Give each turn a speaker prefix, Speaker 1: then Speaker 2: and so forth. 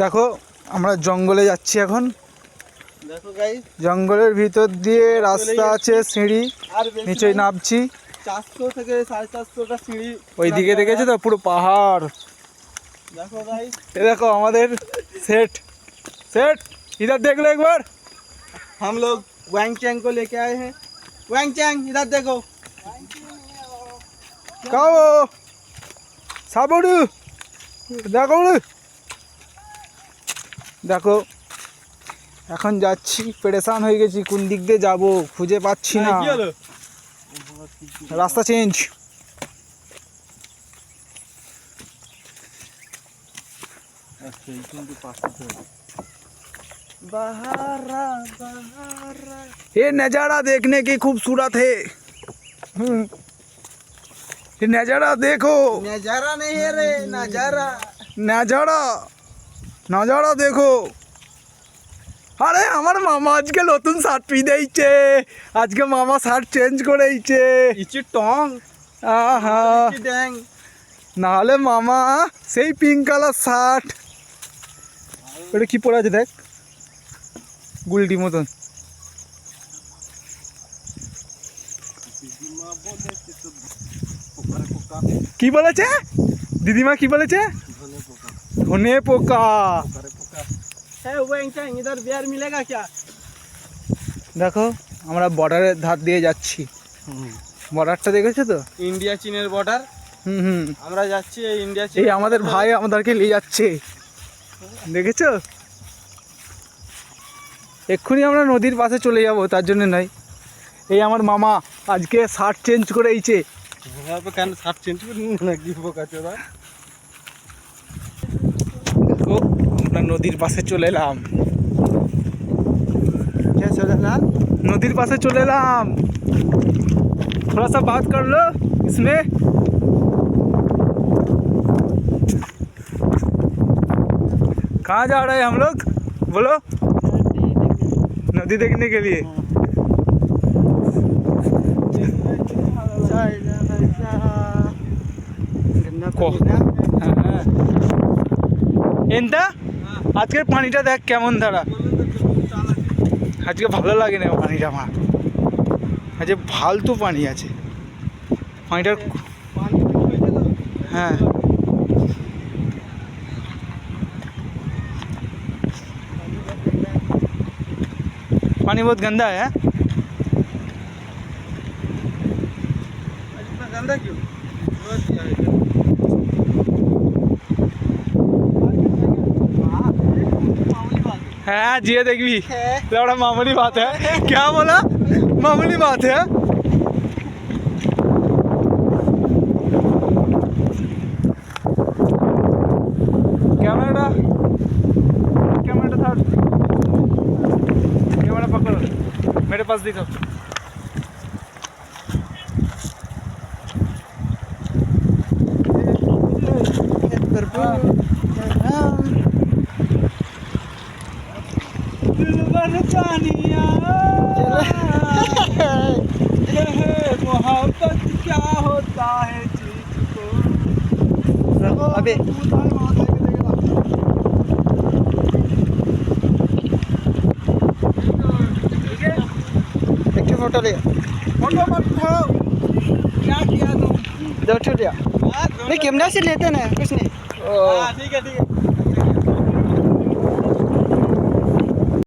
Speaker 1: দেখো আমরা জঙ্গলে যাচ্ছি এখন।
Speaker 2: দেখো গাইস,
Speaker 1: জঙ্গলের ভিতর দিয়ে রাস্তা আছে, সিঁড়ি, নিচে নামছি।
Speaker 2: 400 থেকে 450টা সিঁড়ি
Speaker 1: ওই দিকে দেখেছো তো পুরো পাহাড়।
Speaker 2: देखो गाइस,
Speaker 1: ये देखो আমাদের सेट सेट इधर देख लो एक बार।
Speaker 2: हम लोग वैंग चैंग को लेके आए हैं। वैंग चैंग इधर देखो।
Speaker 1: কাও সাবড়ু দেখো দেখো এখন যাচ্ছি, পেরেশান হয়ে গেছি, কোন দিক দিয়ে যাব খুঁজে পাচ্ছি না,
Speaker 2: কি হলো?
Speaker 1: রাস্তা চেঞ্জ।
Speaker 2: अच्छा इनके पास बहारा बहारा
Speaker 1: ये नज़ारा देखने की खूबसूरत है। ये नज़ारा देखो,
Speaker 2: नजारा नहीं है रे, नजारा।
Speaker 1: नज़ारा नज़ारा देखो। আরে আমার মামা আজকে নতুন শার্ট পিঁধেইছে, আজকে মামা শার্ট চেঞ্জ করেইছে।
Speaker 2: इची टोंग
Speaker 1: আহা,
Speaker 2: इची डैंग।
Speaker 1: নাহলে মামা সেই পিঙ্ক কালার শার্ট। ওটা কি পরে আছে দেখ, গুলটি মতন। কি বলেছে দিদিমা, কি বলেছে? ধনে পোকা।
Speaker 2: है वैंग चैंग, इधर बियर मिलेगा क्या?
Speaker 1: দেখো আমরা বর্ডারের ধার দিয়ে যাচ্ছি, বর্ডারটা দেখেছো তো?
Speaker 2: India चीনের border.
Speaker 1: হুম
Speaker 2: আমরা যাচ্ছি এই ইন্ডিয়া চীন।
Speaker 1: এই আমাদের ভাই আমাদেরকে নিয়ে যাচ্ছে, দেখেছো? এক্ষুনি আমরা নদীর পাশে চলে যাব, তার জন্য নয়। এই আমার মামা আজকে শার্ট চেঞ্জ করেইছে।
Speaker 2: তো কেন শার্ট চেঞ্জ করুন না, কি বোকা চোদা।
Speaker 1: দেখো আমরা নদীর পাশে চলে এলাম,
Speaker 2: क्या चल रहा है?
Speaker 1: नदीर पास चले एलाम। थोड़ा सा बात कर लो इसमें। कहाँ जा रहे हैं हम लोग, बोलो? नदी देखने के लिए। এনটা আজকের পানিটা দেখ কেমন ধারা, আজকে ভালো লাগে না পানিটা আমার, আজকে ফালতু পানি আছে পানিটার। হ্যাঁ पानी बहुत गंदा है।
Speaker 2: इतना गंदा क्यों?
Speaker 1: हाँ जी देख भी बड़ा मामूली बात है। क्या बोला? मामूली बात है। कैमरा कैमरा था, कैमरा पकड़ो, मेरे पास दिखाओ। मोहब्बत क्या होता है चीज को।
Speaker 2: अबे एक फोटो ले,
Speaker 1: फोटो मत उठाओ, क्या किया तुम?
Speaker 2: दो लिया। नहीं कैमरा से लेते ना, कुछ नहीं।
Speaker 1: ठीक है ठीक है।